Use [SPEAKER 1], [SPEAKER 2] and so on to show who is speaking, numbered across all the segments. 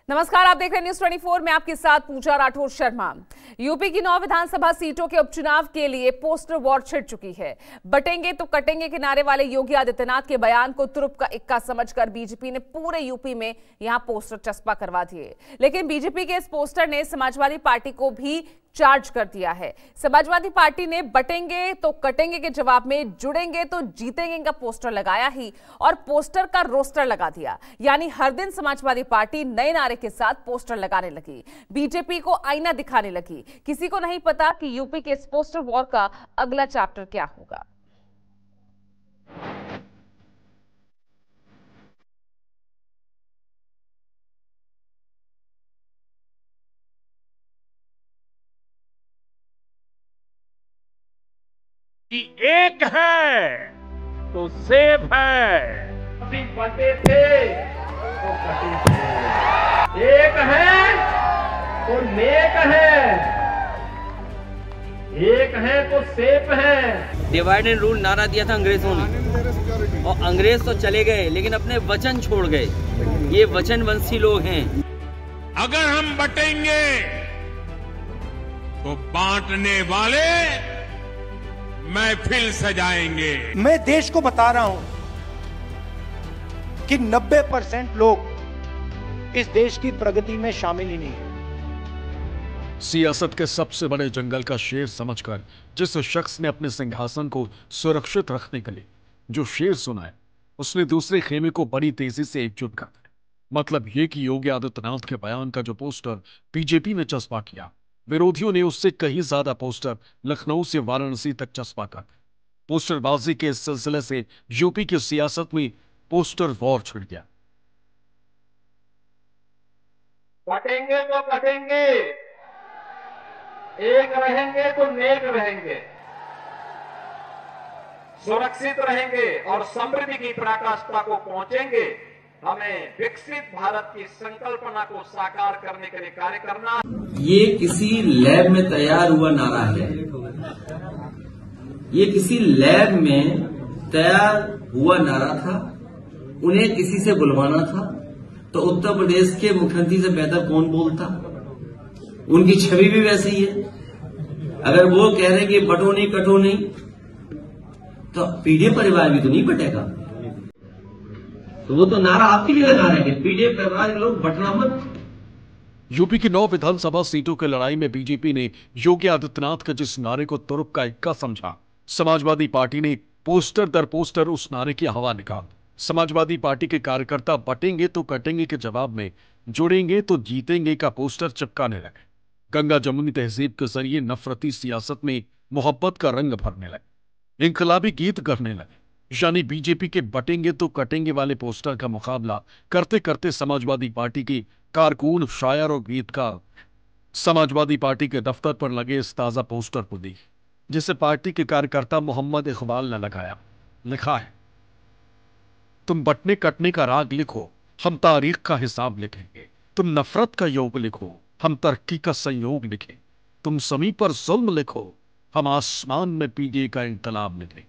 [SPEAKER 1] नमस्कार, आप देख रहे हैं न्यूज 24 में आपके साथ पूजा राठौर शर्मा। यूपी की 9 विधानसभा सीटों के उपचुनाव के लिए पोस्टर वॉर छिड़ चुकी है। बटेंगे तो कटेंगे के नारे वाले योगी आदित्यनाथ के बयान को तुरुप का इक्का समझकर बीजेपी ने पूरे यूपी में यहां पोस्टर चस्पा करवा दिए। लेकिन बीजेपी के इस पोस्टर ने समाजवादी पार्टी को भी चार्ज कर दिया है। समाजवादी पार्टी ने बटेंगे तो कटेंगे के जवाब में जुड़ेंगे तो जीतेंगे का पोस्टर लगाया ही और पोस्टर का रोस्टर लगा दिया। यानी हर दिन समाजवादी पार्टी नए नारे के साथ पोस्टर लगाने लगी, बीजेपी को आईना दिखाने लगी। किसी को नहीं पता कि यूपी के इस पोस्टर वॉर का अगला चैप्टर क्या होगा।
[SPEAKER 2] कि एक है तो सेफ है,
[SPEAKER 3] बटे थे तो कटे थे, एक है तो नेक है, एक है तो सेफ है।
[SPEAKER 4] डिवाइड एंड रूल नारा दिया था अंग्रेजों ने, और अंग्रेज तो चले गए लेकिन अपने वचन छोड़ गए। ये वचनवंशी लोग हैं।
[SPEAKER 2] अगर हम बटेंगे तो बांटने वाले महफिल सजाएंगे।
[SPEAKER 5] मैं देश को बता रहा हूं कि 90% लोग इस देश की प्रगति में शामिल ही नहीं है।
[SPEAKER 6] सियासत के सबसे बड़े जंगल का शेर समझकर जिस शख्स ने अपने सिंहासन को सुरक्षित रखने के लिए जो शेर सुनाया, उसने दूसरे खेमे को बड़ी तेजी से एकजुट कर दिया। मतलब यह कि योगी आदित्यनाथ के बयान का जो पोस्टर बीजेपी ने चस्पा किया, विरोधियों ने उससे कहीं ज्यादा पोस्टर लखनऊ से वाराणसी तक चस्पा कर पोस्टरबाजी के इस सिलसिले से यूपी की सियासत में पोस्टर वॉर छिड़ गया।
[SPEAKER 3] बटेंगे तो कटेंगे, एक रहेंगे तो नेक रहेंगे, सुरक्षित रहेंगे और समृद्धि की पराकाष्ठा को पहुंचेंगे। हमें विकसित भारत की संकल्पना को साकार करने के लिए कार्य करना।
[SPEAKER 4] ये किसी लैब में तैयार हुआ नारा है। ये किसी लैब में तैयार हुआ नारा था। उन्हें किसी से बुलवाना था तो उत्तर प्रदेश के मुख्यमंत्री से बेहतर कौन बोलता। उनकी छवि भी वैसी ही है। अगर वो कह रहे कि बटो नहीं कटो नहीं, तो पीडीए परिवार भी तो नहीं बटेगा। तो वो तो नारा आपके लिए लगा रहे हैं, पीडीए परिवार के लोग बटना मत।
[SPEAKER 6] यूपी की 9 विधानसभा सीटों की लड़ाई में बीजेपी ने योगी आदित्यनाथ के जिस नारे को तुरुप का इक्का समझा, समाजवादी पार्टी ने पोस्टर दर पोस्टर उस नारे की हवा निकाल। समाजवादी पार्टी के कार्यकर्ता बटेंगे तो कटेंगे के जवाब में जुड़ेंगे तो जीतेंगे का पोस्टर चिपकाने लगे। गंगा जमुनी तहजीब के जरिए नफरती सियासत में मोहब्बत का रंग भरने लगे, इनकलाबी गीत करने लगे। यानी बीजेपी के बटेंगे तो कटेंगे वाले पोस्टर का मुकाबला करते करते समाजवादी पार्टी की कारकुन, शायर और गीतकार समाजवादी पार्टी के दफ्तर पर लगे इस ताजा पोस्टर को दी, जिसे पार्टी के कार्यकर्ता मोहम्मद इकबाल ने लगाया। लिखा है, तुम बटने कटने का राग लिखो, हम तारीख का हिसाब लिखेंगे। तुम नफरत का योग लिखो, हम तरक्की का संयोग लिखें। तुम समी पर जुल्म लिखो, हम आसमान में पीडीए का इंकलाब लिखें।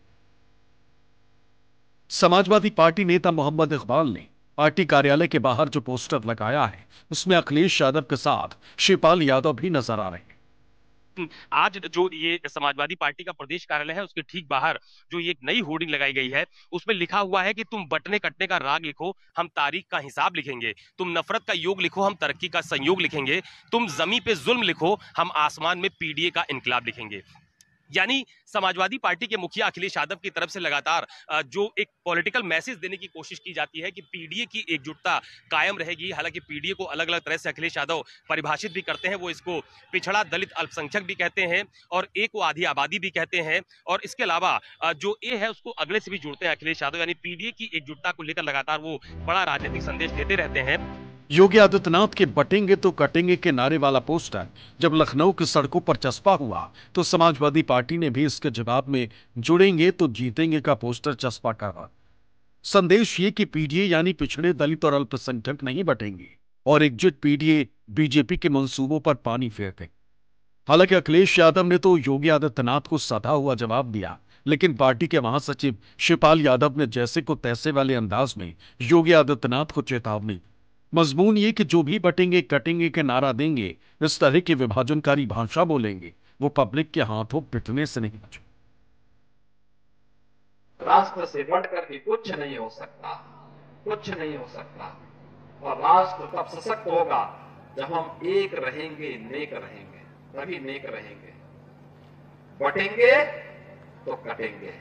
[SPEAKER 6] समाजवादी पार्टी नेता मोहम्मद इकबाल ने पार्टी कार्यालय के बाहर जो पोस्टर लगाया है, उसमें अखिलेश यादव के साथ शिवपाल यादव भी नजर आ रहे हैं।
[SPEAKER 7] आज जो ये समाजवादी पार्टी का प्रदेश कार्यालय है, उसके ठीक बाहर जो ये एक नई होर्डिंग लगाई गई है, उसमें लिखा हुआ है कि तुम बटने कटने का राग लिखो, हम तारीख का हिसाब लिखेंगे। तुम नफरत का योग लिखो, हम तरक्की का संयोग लिखेंगे। तुम जमी पे जुल्म लिखो, हम आसमान में पीडीए का इनकलाब लिखेंगे। यानी समाजवादी पार्टी के मुखिया अखिलेश यादव की तरफ से लगातार जो एक पॉलिटिकल मैसेज देने की कोशिश की जाती है कि पीडीए की एकजुटता कायम रहेगी। हालांकि पीडीए को अलग अलग तरह से अखिलेश यादव परिभाषित भी करते हैं। वो इसको पिछड़ा दलित अल्पसंख्यक भी कहते हैं और ए को आधी आबादी भी कहते हैं, और इसके अलावा जो ए है उसको अगले से भी जोड़ते हैं अखिलेश यादव। यानी पीडीए की एकजुटता को लेकर लगातार वो बड़ा राजनीतिक संदेश देते रहते हैं।
[SPEAKER 6] योगी आदित्यनाथ के बटेंगे तो कटेंगे के नारे वाला पोस्टर जब लखनऊ की सड़कों पर चस्पा हुआ, तो समाजवादी पार्टी ने भी इसके जवाब में जुड़ेंगे तो जीतेंगे का पोस्टर चस्पा करा। संदेश ये कि पीडीए यानी पिछड़े दलित और अल्पसंख्यक नहीं बटेंगे और एकजुट पीडीए बीजेपी के मंसूबों पर पानी फेर देंगे। हालांकि अखिलेश यादव ने तो योगी आदित्यनाथ को सधा हुआ जवाब दिया, लेकिन पार्टी के महासचिव शिवपाल यादव ने जैसे को तैसे वाले अंदाज में योगी आदित्यनाथ को चेतावनी। मजमून ये कि जो भी बटेंगे कटेंगे के नारा देंगे, इस तरह की विभाजनकारी भाषा बोलेंगे, वो पब्लिक के हाथों पिटने से नहीं बचे।
[SPEAKER 3] राष्ट्र से बढ़कर के कुछ नहीं हो सकता, कुछ नहीं हो सकता। और राष्ट्र तब सशक्त होगा जब हम एक रहेंगे, नेक रहेंगे, तभी नेक रहेंगे। बटेंगे तो कटेंगे।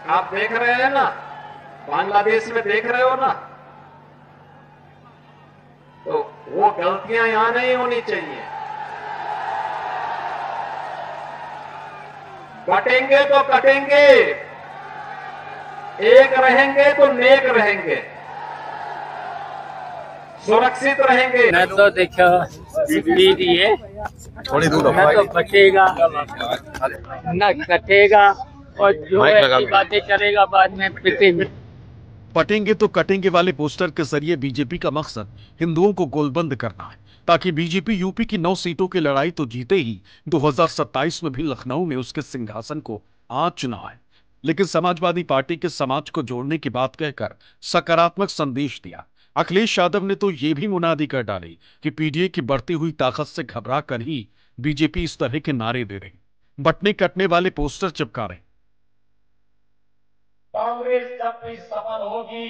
[SPEAKER 3] आप देख रहे हैं ना, बांग्लादेश में देख रहे हो ना, तो वो गलतियां यहां नहीं होनी चाहिए। बटेंगे तो कटेंगे, एक रहेंगे तो नेक रहेंगे, सुरक्षित रहेंगे।
[SPEAKER 8] मैं तो देखो पीडीए थोड़ी दूर न तो बचेगा न कटेगा, और जो ऐसी बातें करेगा बाद में पिटेंगे।
[SPEAKER 6] पटेंगे तो कटेंगे वाले पोस्टर के जरिए बीजेपी का मकसद हिंदुओं को गोलबंद करना है, ताकि बीजेपी यूपी की 9 सीटों की लड़ाई तो जीते ही 2027 में भी लखनऊ में उसके सिंहासन को आंच ना आए। लेकिन समाजवादी पार्टी के समाज को जोड़ने की बात कहकर सकारात्मक संदेश दिया। अखिलेश यादव ने तो यह भी मुनादी कर डाली कि पीडीए की बढ़ती हुई ताकत से घबरा कर ही बीजेपी इस तरह के नारे दे रही, बटने कटने वाले पोस्टर चिपका रहे।
[SPEAKER 9] कांग्रेस जब भी सफल होगी,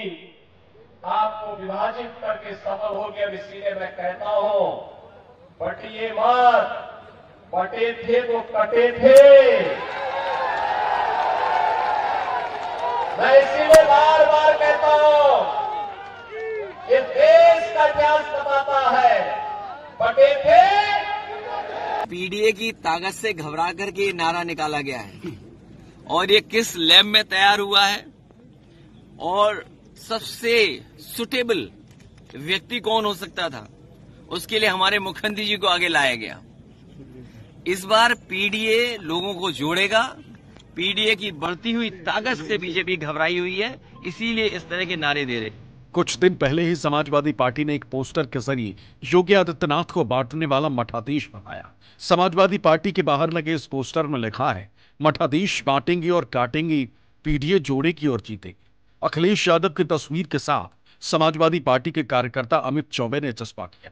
[SPEAKER 9] आपको विभाजित करके सफल होगी। अब इसीलिए मैं कहता हूं, बटिए मत, बटे थे तो कटे थे। मैं इसीलिए बार बार कहता हूं, ये देश का इतिहास बताता है, बटे थे।
[SPEAKER 10] पीडीए की ताकत से घबरा करके ये नारा निकाला गया है, और ये किस लैब में तैयार हुआ है, और सबसे सुटेबल व्यक्ति कौन हो सकता था, उसके लिए हमारे मुख्यमंत्री जी को आगे लाया गया। इस बार पीडीए लोगों को जोड़ेगा। पीडीए की बढ़ती हुई ताकत से बीजेपी घबराई हुई है, इसीलिए इस तरह के नारे दे रहे।
[SPEAKER 6] कुछ दिन पहले ही समाजवादी पार्टी ने एक पोस्टर के जरिए योगी आदित्यनाथ को बांटने वाला मठाधीश बनाया। समाजवादी पार्टी के बाहर लगे इस पोस्टर में लिखा है, मठाधीश बांटेंगे और काटेंगे, पीडीए जोड़ेगी और जीतेगी। अखिलेश यादव की तस्वीर के साथ समाजवादी पार्टी के कार्यकर्ता अमित चौबे ने चस्पा किया।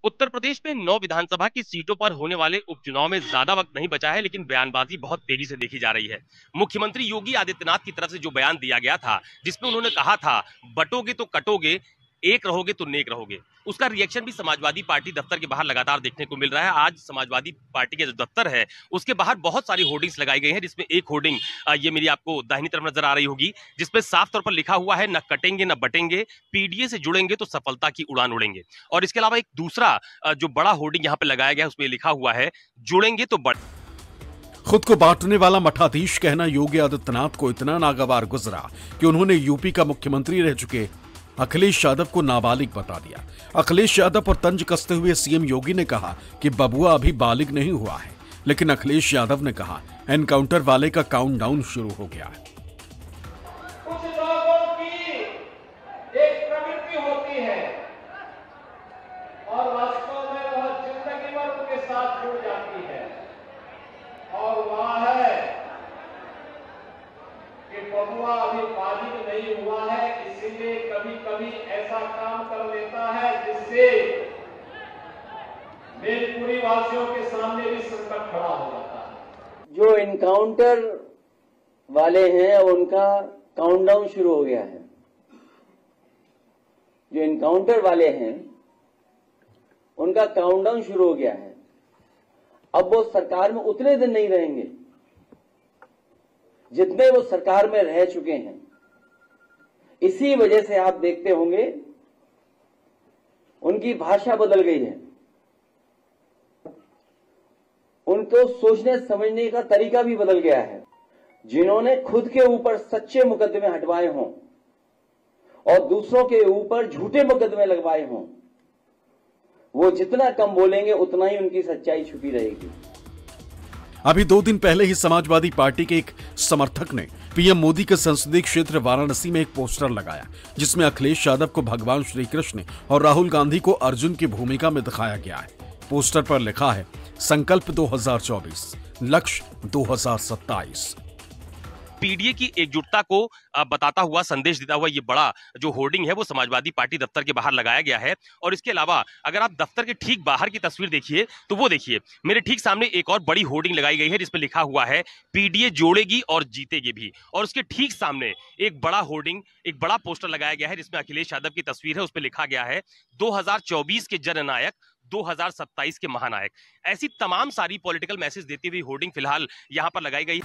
[SPEAKER 7] उत्तर प्रदेश में 9 विधानसभा की सीटों पर होने वाले उपचुनाव में ज्यादा वक्त नहीं बचा है, लेकिन बयानबाजी बहुत तेजी से देखी जा रही है। मुख्यमंत्री योगी आदित्यनाथ की तरफ से जो बयान दिया गया था, जिसमें उन्होंने कहा था बटोगे तो कटोगे, एक रहोगे तो नेक रहोगे, उसका रिएक्शन भी समाजवादी पार्टी दफ्तर के बाहर लगातार देखने को मिल रहा है। आज समाजवादी पार्टी के जो दफ्तर है उसके बाहर बहुत सारी होर्डिंग्स लगाई गई हैं, जिसमें एक होर्डिंग ये मेरी आपको दाहिनी तरफ नजर आ रही होगी, जिसपे साफ तौर पर लिखा हुआ है, न कटेंगे न बटेंगे, पीडीए से जुड़ेंगे तो सफलता की उड़ान उड़ेंगे। और इसके अलावा एक दूसरा जो बड़ा होर्डिंग यहाँ पे लगाया गया है, उसमें लिखा हुआ है, जुड़ेंगे तो बट।
[SPEAKER 6] खुद को बांटने वाला मठाधीश कहना योगी आदित्यनाथ को इतना नागवार गुजरा कि उन्होंने यूपी का मुख्यमंत्री रह चुके अखिलेश यादव को नाबालिग बता दिया। अखिलेश यादव पर तंज कसते हुए सीएम योगी ने कहा कि बबुआ अभी बालिग नहीं हुआ है, लेकिन अखिलेश यादव ने कहा एनकाउंटर वाले का काउंटडाउन शुरू हो गया है।
[SPEAKER 9] कुछ लोगों की एक प्रवृत्ति होती है और वास्तव में वह जिंदगी भर उनके साथ जुड़ जाती है, और वह है कि बबुआ अभी बालिग नहीं हुआ है, इसीलिए कभी कभी ऐसा काम कर लेता है जिससे मेलपुरी वासियों के सामने भी संकट खड़ा हो जाता है।
[SPEAKER 10] जो एनकाउंटर वाले हैं उनका काउंटडाउन शुरू हो गया है। जो एनकाउंटर वाले हैं उनका काउंटडाउन शुरू हो गया है। अब वो सरकार में उतने दिन नहीं रहेंगे जितने वो सरकार में रह चुके हैं। इसी वजह से आप देखते होंगे उनकी भाषा बदल गई है, उनको सोचने समझने का तरीका भी बदल गया है। जिन्होंने खुद के ऊपर सच्चे मुकदमे हटवाए हों और दूसरों के ऊपर झूठे मुकदमे लगवाए हों, वो जितना कम बोलेंगे उतना ही उनकी सच्चाई छुपी रहेगी।
[SPEAKER 6] अभी 2 दिन पहले ही समाजवादी पार्टी के एक समर्थक ने पीएम मोदी के संसदीय क्षेत्र वाराणसी में एक पोस्टर लगाया, जिसमें अखिलेश यादव को भगवान श्री कृष्ण और राहुल गांधी को अर्जुन की भूमिका में दिखाया गया है। पोस्टर पर लिखा है, संकल्प 2024, लक्ष्य 2027।
[SPEAKER 7] पीडीए की एकजुटता को बताता हुआ, संदेश देता हुआ ये बड़ा जो होर्डिंग है वो समाजवादी पार्टी दफ्तर के बाहर लगाया गया है। और इसके अलावा अगर आप दफ्तर के ठीक बाहर की तस्वीर देखिए तो वो देखिए, मेरे ठीक सामने एक और बड़ी होर्डिंग लगाई गई है जिसपे लिखा हुआ है पीडीए जोड़ेगी और जीतेगी भी। और उसके ठीक सामने एक बड़ा होर्डिंग, एक बड़ा पोस्टर लगाया गया है जिसमें अखिलेश यादव की तस्वीर है। उस पर लिखा गया है 2024 के जननायक, 2027 के महानायक। ऐसी तमाम सारी पॉलिटिकल मैसेज देती हुई होर्डिंग फिलहाल यहां पर लगाई गई।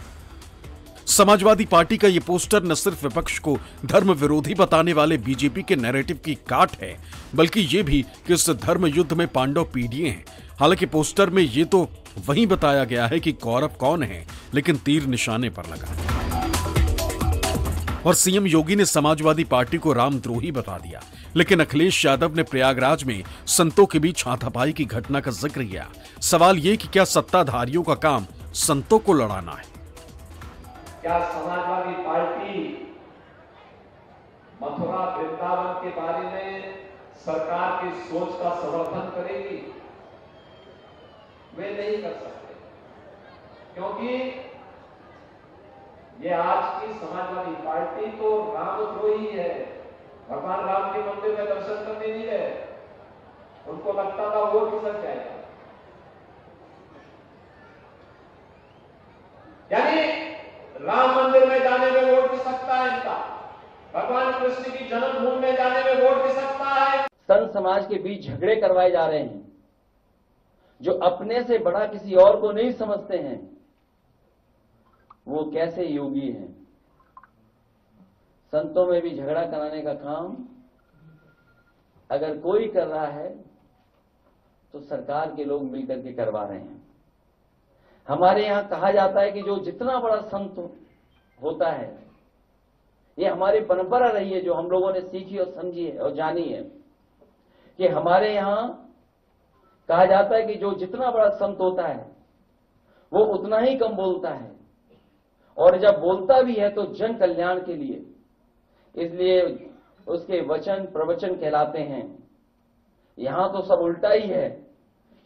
[SPEAKER 6] समाजवादी पार्टी का ये पोस्टर न सिर्फ विपक्ष को धर्म विरोधी बताने वाले बीजेपी के नैरेटिव की काट है, बल्कि ये भी कि इस धर्म युद्ध में पांडव पीडीए हैं। हालांकि पोस्टर में ये तो वहीं बताया गया है कि कौरव कौन है, लेकिन तीर निशाने पर लगा। और सीएम योगी ने समाजवादी पार्टी को रामद्रोही बता दिया, लेकिन अखिलेश यादव ने प्रयागराज में संतों के बीच हाथापाई की घटना का जिक्र किया। सवाल ये कि क्या सत्ताधारियों का काम संतों को लड़ाना है?
[SPEAKER 9] क्या समाजवादी पार्टी मथुरा वृंदावन के बारे में सरकार की सोच का समर्थन करेगी? वे नहीं कर सकते, क्योंकि ये आज की समाजवादी पार्टी तो रामद्रोही है। भगवान राम के मंदिर में दर्शन करने नहीं गए, उनको लगता था वो खिसक जाएगा। यानी राम मंदिर में जाने में वोट खिसकता है इनका, भगवान कृष्ण की जन्मभूमि में जाने में वोट खिसकता है।
[SPEAKER 11] संत समाज के बीच झगड़े करवाए जा रहे हैं, जो अपने से बड़ा किसी और को नहीं समझते हैं, वो कैसे योगी हैं? संतों में भी झगड़ा कराने का काम अगर कोई कर रहा है तो सरकार के लोग मिलकर के करवा रहे हैं। हमारे यहां कहा जाता है कि जो जितना बड़ा संत होता है, ये हमारी परंपरा रही है जो हम लोगों ने सीखी और समझी है और जानी है, कि हमारे यहां कहा जाता है कि जो जितना बड़ा संत होता है वो उतना ही कम बोलता है, और जब बोलता भी है तो जन कल्याण के लिए, इसलिए उसके वचन प्रवचन कहलाते हैं। यहां तो सब उल्टा ही है,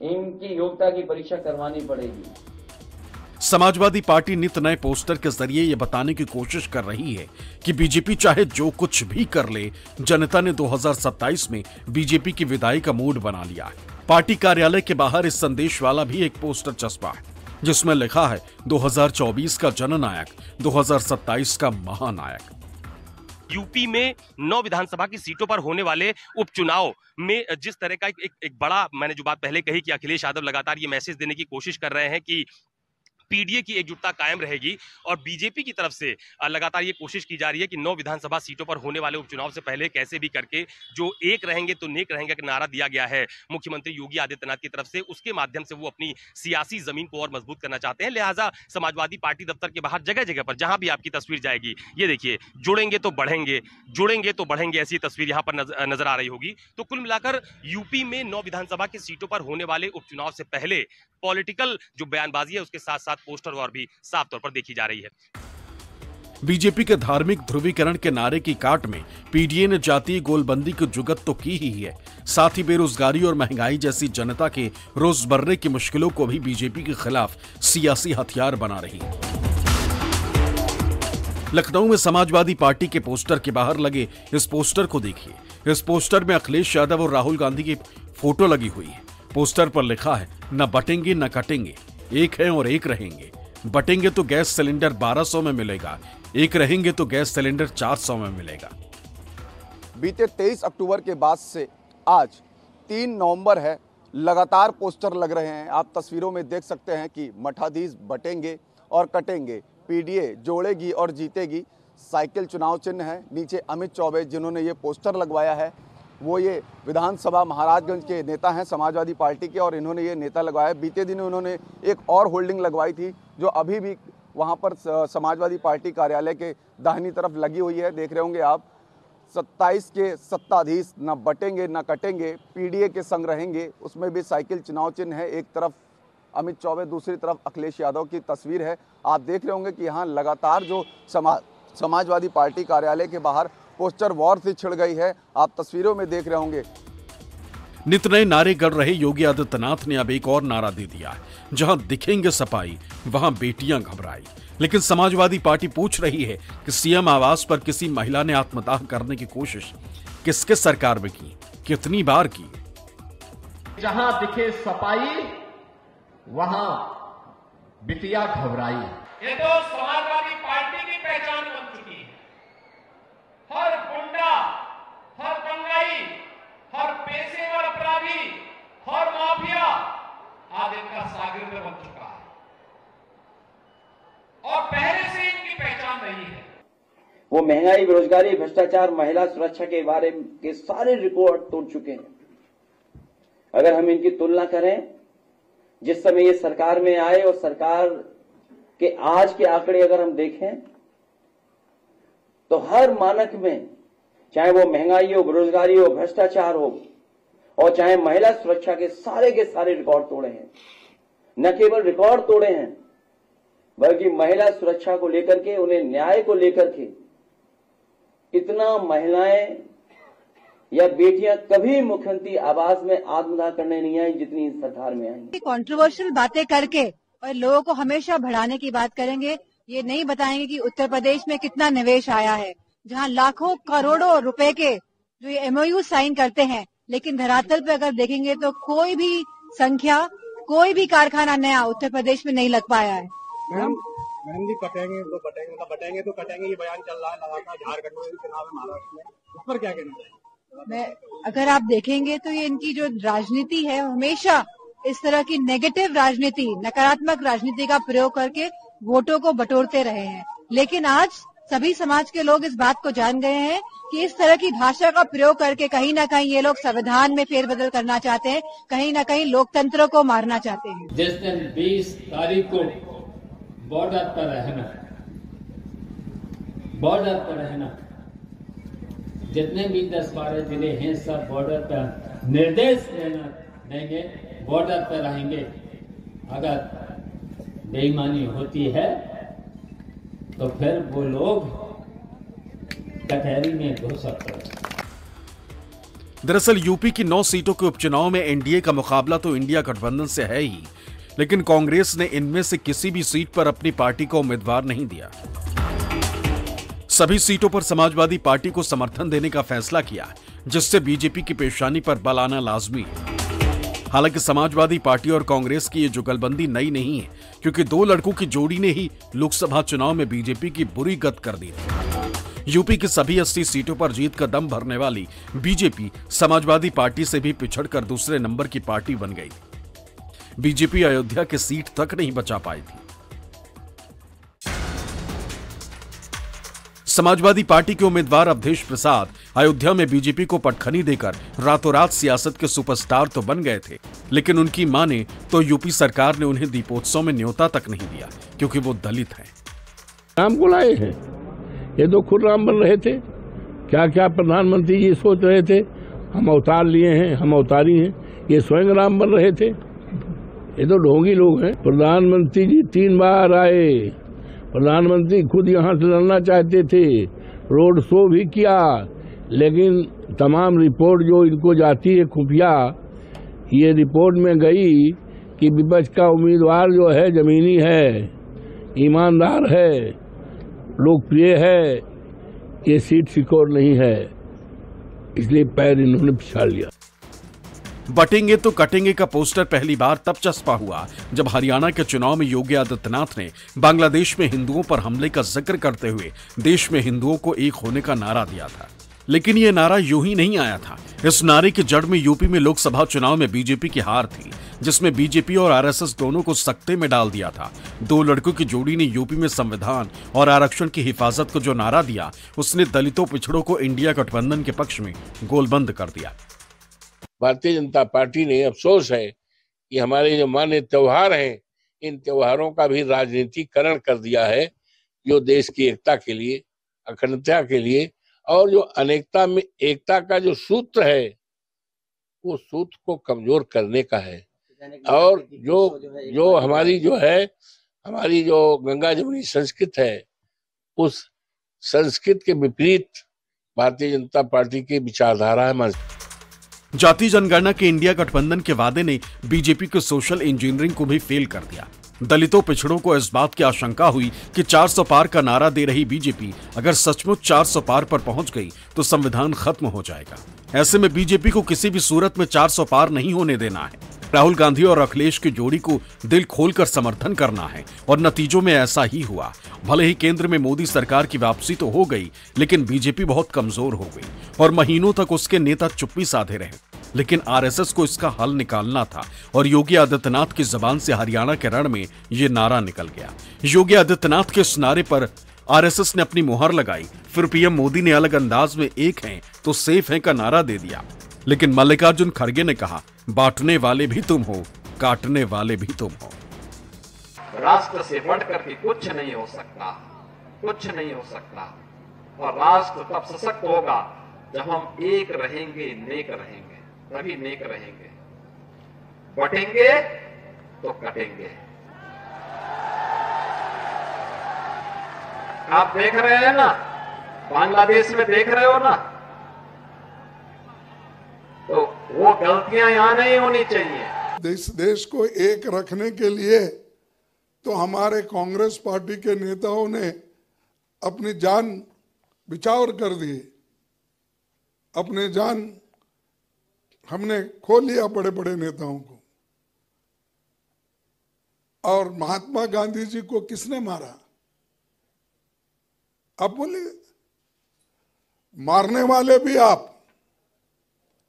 [SPEAKER 11] इनकी योग्यता की परीक्षा करवानी पड़ेगी।
[SPEAKER 6] समाजवादी पार्टी नित नए पोस्टर के जरिए यह बताने की कोशिश कर रही है कि बीजेपी चाहे जो कुछ भी कर ले, जनता ने 2027 में बीजेपी की विदाई का मूड बना लिया है। पार्टी कार्यालय के बाहर इस संदेश वाला भी एक पोस्टर चस्पा है जिसमें लिखा है 2024 का जननायक, 2027 का महानायक।
[SPEAKER 7] यूपी में 9 विधानसभा की सीटों पर होने वाले उपचुनाव में जिस तरह का एक बड़ा, मैंने जो बात पहले कही कि अखिलेश यादव लगातार ये मैसेज देने की कोशिश कर रहे हैं कि पीडीए की एकजुटता कायम रहेगी, और बीजेपी की तरफ से लगातार ये कोशिश की जा रही है कि 9 विधानसभा सीटों पर होने वाले उपचुनाव से पहले कैसे भी करके जो एक रहेंगे तो नेक रहेंगे का नारा दिया गया है मुख्यमंत्री योगी आदित्यनाथ की तरफ से, उसके माध्यम से वो अपनी सियासी जमीन को और मजबूत करना चाहते हैं। लिहाजा समाजवादी पार्टी दफ्तर के बाहर जगह जगह पर जहां भी आपकी तस्वीर जाएगी, ये देखिए, जुड़ेंगे तो बढ़ेंगे, जुड़ेंगे तो बढ़ेंगे, ऐसी तस्वीर यहां पर नजर आ रही होगी। तो कुल मिलाकर यूपी में 9 विधानसभा की सीटों पर होने वाले उपचुनाव से पहले पॉलिटिकल जो बयानबाजी है उसके साथ साथ पोस्टर और भी साफ तौर पर देखी जा रही है।
[SPEAKER 6] बीजेपी के धार्मिक ध्रुवीकरण के नारे की काट में पीडीए ने जातीय गोलबंदी की जुगत तो की ही है, साथ ही बेरोजगारी और महंगाई जैसी जनता के रोजमर्रे की मुश्किलों को भी बीजेपी के खिलाफ सियासी हथियार बना रही है। लखनऊ में समाजवादी पार्टी के पोस्टर के बाहर लगे इस पोस्टर को देखिए। इस पोस्टर में अखिलेश यादव और राहुल गांधी की फोटो लगी हुई है। पोस्टर पर लिखा है, न बटेंगे न कटेंगे, एक है और एक रहेंगे। बटेंगे तो गैस सिलेंडर 1200 में मिलेगा, एक रहेंगे तो गैस सिलेंडर 400 में मिलेगा।
[SPEAKER 12] बीते 23 अक्टूबर के बाद से आज 3 नवंबर है, लगातार पोस्टर लग रहे हैं। आप तस्वीरों में देख सकते हैं कि मठाधीश बटेंगे और कटेंगे, पीडीए जोड़ेगी और जीतेगी, साइकिल चुनाव चिन्ह है। नीचे अमित चौबे जिन्होंने ये पोस्टर लगवाया है, वो ये विधानसभा महाराजगंज के नेता हैं समाजवादी पार्टी के, और इन्होंने ये नेता लगवाया। बीते दिन उन्होंने एक और होल्डिंग लगवाई थी जो अभी भी वहाँ पर समाजवादी पार्टी कार्यालय के दाहिनी तरफ लगी हुई है। देख रहे होंगे आप, 27 के सत्ताधीश न बटेंगे न कटेंगे, पीडीए के संग रहेंगे। उसमें भी साइकिल चुनाव चिन्ह है, एक तरफ अमित चौबे, दूसरी तरफ अखिलेश यादव की तस्वीर है। आप देख रहे होंगे कि यहाँ लगातार जो समाजवादी पार्टी कार्यालय के बाहर पोस्टर वॉर से छिड़ गई है, आप तस्वीरों में देख रहे होंगे।
[SPEAKER 6] नित नए नारे गढ़ रहे योगी आदित्यनाथ ने अब एक और नारा दे दिया है, जहां दिखेंगे सफाई वहां बेटियां घबराई। लेकिन समाजवादी पार्टी पूछ रही है कि सीएम आवास पर किसी महिला ने आत्मदाह करने की कोशिश किसके सरकार में की, कितनी बार की?
[SPEAKER 3] जहां दिखे सफाई वहां बिटिया घबराई।
[SPEAKER 9] ये तो समाजवादी पार्टी की पहचान बन चुकी है। हर गुंडा, हर दंगाई, हर पेशेवर अपराधी, हर माफिया आज इनका शागिर्द बन चुका है और पहले से इनकी पहचान रही है।
[SPEAKER 11] वो महंगाई, बेरोजगारी, भ्रष्टाचार, महिला सुरक्षा के बारे के सारे रिकॉर्ड तोड़ चुके हैं। अगर हम इनकी तुलना करें जिस समय ये सरकार में आए और सरकार के आज के आंकड़े अगर हम देखें तो हर मानक में, चाहे वो महंगाई हो, बेरोजगारी हो, भ्रष्टाचार हो और चाहे महिला सुरक्षा के सारे रिकॉर्ड तोड़े हैं। न केवल रिकॉर्ड तोड़े हैं बल्कि महिला सुरक्षा को लेकर के, उन्हें न्याय को लेकर के इतना महिलाएं या बेटियां कभी मुख्यमंत्री आवास में आत्मदाह करने नहीं आई जितनी इस सरकार में आई।
[SPEAKER 13] कंट्रोवर्शियल बातें करके और लोगों को हमेशा बढ़ाने की बात करेंगे, ये नहीं बताएंगे कि उत्तर प्रदेश में कितना निवेश आया है, जहां लाखों करोड़ों रुपए के जो ये MOU साइन करते हैं, लेकिन धरातल पे अगर देखेंगे तो कोई भी संख्या, कोई भी कारखाना नया उत्तर प्रदेश में नहीं लग पाया है।
[SPEAKER 5] मैडम जी कटेंगे तो कटेंगे, ये बयान चल रहा है लगातार। झारखंड में चुनाव है, महाराष्ट्र में, उस पर क्या कहना चाहिए?
[SPEAKER 13] अगर आप देखेंगे तो ये इनकी जो राजनीति है, हमेशा इस तरह की नेगेटिव राजनीति, नकारात्मक राजनीति का प्रयोग करके वोटों को बटोरते रहे हैं। लेकिन आज सभी समाज के लोग इस बात को जान गए हैं कि इस तरह की भाषा का प्रयोग करके कहीं ना कहीं ये लोग संविधान में फेरबदल करना चाहते हैं, कहीं ना कहीं लोकतंत्र को मारना चाहते हैं।
[SPEAKER 8] जिस दिन 20 तारीख को बॉर्डर पर रहना, जितने भी 10-12 जिले हैं सब बॉर्डर पर निर्देश देंगे, बॉर्डर पर रहेंगे। अगर बेईमानी होती है तो फिर वो लोग कचहरी में घुस सकते हैं।
[SPEAKER 6] दरअसल यूपी की 9 सीटों के उपचुनाव में एनडीए का मुकाबला तो इंडिया गठबंधन से है ही, लेकिन कांग्रेस ने इनमें से किसी भी सीट पर अपनी पार्टी को उम्मीदवार नहीं दिया। सभी सीटों पर समाजवादी पार्टी को समर्थन देने का फैसला किया, जिससे बीजेपी की पेशानी पर बल आना लाजमी है। हालांकि समाजवादी पार्टी और कांग्रेस की ये जुगलबंदी नई नहीं है, क्योंकि 2 लड़कों की जोड़ी ने ही लोकसभा चुनाव में बीजेपी की बुरी गत कर दी थी। यूपी की सभी 80 सीटों पर जीत का दम भरने वाली बीजेपी समाजवादी पार्टी से भी पिछड़कर दूसरे नंबर की पार्टी बन गई। बीजेपी अयोध्या की सीट तक नहीं बचा पाई थी। समाजवादी पार्टी के उम्मीदवार अवधेश प्रसाद अयोध्या में बीजेपी को पटखनी देकर रातों रात सियासत के सुपरस्टार तो बन गए थे, लेकिन उनकी माने तो यूपी सरकार ने उन्हें दीपोत्सव में न्योता तक नहीं दिया, क्योंकि वो दलित हैं।
[SPEAKER 14] राम को लाए हैं, ये तो खुद राम बन रहे थे। क्या क्या प्रधानमंत्री जी सोच रहे थे, हम अवतार लिए हैं, हम अवतारी हैं, ये स्वयं राम बन रहे थे। ये तो ढोंगी लोग हैं। प्रधानमंत्री जी 3 बार आए, प्रधानमंत्री खुद यहाँ से लड़ना चाहते थे, रोड शो भी किया, लेकिन तमाम रिपोर्ट जो इनको जाती है खुफिया, ये रिपोर्ट में गई कि विपक्ष का उम्मीदवार जो है जमीनी है, ईमानदार है, लोकप्रिय है, ये सीट सिक्योर नहीं है, इसलिए पैर इन्होंने पिछाड़ लिया।
[SPEAKER 6] बटेंगे तो कटेंगे का पोस्टर पहली बार तब चस्पा हुआ जब हरियाणा के चुनाव में योगी आदित्यनाथ ने बांग्लादेश में हिंदुओं पर हमले का जिक्र करते हुए देश में हिंदुओं को एक होने का नारा दिया था। लेकिन ये नारा यूं ही नहीं आया था। इस नारे की जड़ में यूपी में लोकसभा चुनाव में बीजेपी की हार थी, जिसमें बीजेपी और आरएसएस दोनों को सकते में डाल दिया था। 2 लड़कों की जोड़ी ने यूपी में संविधान और आरक्षण की हिफाजत को जो नारा दिया, उसने दलितों पिछड़ों को इंडिया गठबंधन के पक्ष में गोलबंद कर दिया।
[SPEAKER 14] भारतीय जनता पार्टी ने, अफसोस है कि हमारे जो मान्य त्योहार हैं, इन त्योहारों का भी राजनीतिकरण कर दिया है, जो देश की एकता के लिए, अखंडता के लिए और जो अनेकता में एकता का जो सूत्र है, वो सूत्र को कमजोर करने का है। और जो हमारी जो है, हमारी जो गंगा जमुनी संस्कृत है, उस संस्कृत के विपरीत भारतीय जनता पार्टी की विचारधारा है।
[SPEAKER 6] जाति जनगणना के इंडिया गठबंधन के वादे ने बीजेपी के सोशल इंजीनियरिंग को भी फेल कर दिया। दलितों पिछड़ों को इस बात की आशंका हुई कि 400 पार का नारा दे रही बीजेपी अगर सचमुच 400 पार पर पहुंच गई तो संविधान खत्म हो जाएगा। ऐसे में बीजेपी को किसी भी सूरत में 400 पार नहीं होने देना है। राहुल गांधी और अखिलेश की जोड़ी को दिल खोलकर समर्थन करना है और नतीजों में ऐसा ही हुआ। भले ही केंद्र में मोदी सरकार की वापसी तो हो गई, लेकिन बीजेपी बहुत कमजोर हो गई और महीनों तक उसके नेता चुप्पी साधे रहे। लेकिन आरएसएस को इसका हल निकालना था और योगी आदित्यनाथ की जबान से हरियाणा के रण में ये नारा निकल गया। योगी आदित्यनाथ के इस नारे पर आरएसएस ने अपनी मुहर लगाई। फिर पीएम मोदी ने अलग अंदाज में एक हैं तो सेफ हैं का नारा दे दिया। लेकिन मल्लिकार्जुन खड़गे ने कहा, बांटने वाले भी तुम हो, काटने वाले भी तुम हो।
[SPEAKER 3] राष्ट्र से बढ़कर के कुछ नहीं हो सकता, कुछ नहीं हो सकता। और राष्ट्र तब सशक्त होगा जब हम एक रहेंगे, नेक रहेंगे, तभी नेक रहेंगे। बटेंगे तो कटेंगे। आप देख रहे हैं ना, बांग्लादेश में देख रहे हो ना, तो वो गलतियां यहां नहीं होनी चाहिए।
[SPEAKER 15] देश को एक रखने के लिए तो हमारे कांग्रेस पार्टी के नेताओं ने अपनी जान बिछावर कर दी, अपने जान हमने खो लिया बड़े बड़े नेताओं को। और महात्मा गांधी जी को किसने मारा? आप बोलिए। मारने वाले भी आप,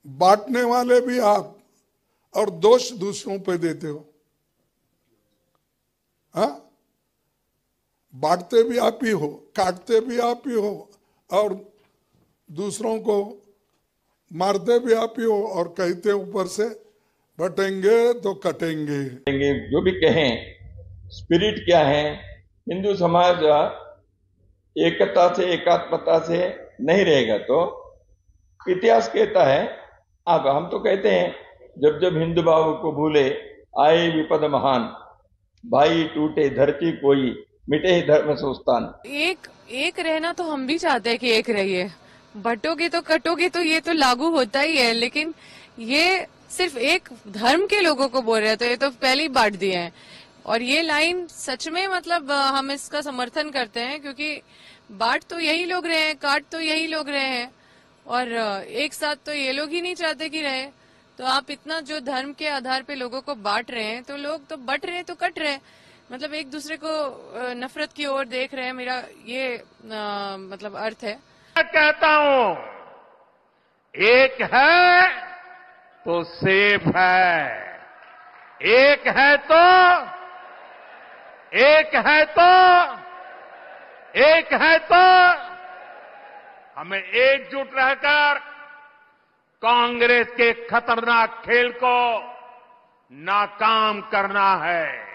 [SPEAKER 15] बांटने वाले भी आप, और दोष दूसरों पे देते हो। हाँ, बांटते भी आप ही हो, काटते भी आप ही हो, और दूसरों को मारते भी आप ही हो, और कहते ऊपर से बटेंगे तो कटेंगे।
[SPEAKER 16] जो भी कहें, स्पिरिट क्या है? हिंदू समाज एकता से, एकात्मता से नहीं रहेगा तो इतिहास कहता है। अब हम तो कहते हैं, जब जब हिंदू भाव को भूले आए विपद महान, भाई टूटे धरती कोई, मिटे धर्म संस्थान।
[SPEAKER 17] एक रहना तो हम भी चाहते हैं कि एक रहिए, बटोगे तो कटोगे तो ये तो लागू होता ही है, लेकिन ये सिर्फ एक धर्म के लोगों को बोल रहे हैं तो ये तो पहले ही बांट दिए हैं। और ये लाइन सच में मतलब हम इसका समर्थन करते हैं, क्योंकि बांट तो यही लोग रहे हैं, काट तो यही लोग रहे हैं, और एक साथ तो ये लोग ही नहीं चाहते कि रहे। तो आप इतना जो धर्म के आधार पे लोगों को बांट रहे हैं, तो लोग तो बट रहे हैं तो कट रहे हैं, मतलब एक दूसरे को नफरत की ओर देख रहे हैं। मेरा ये मतलब अर्थ है।
[SPEAKER 2] मैं कहता हूं, एक है तो सेफ है, एक है तो हमें एकजुट रहकर कांग्रेस के खतरनाक खेल को नाकाम करना है।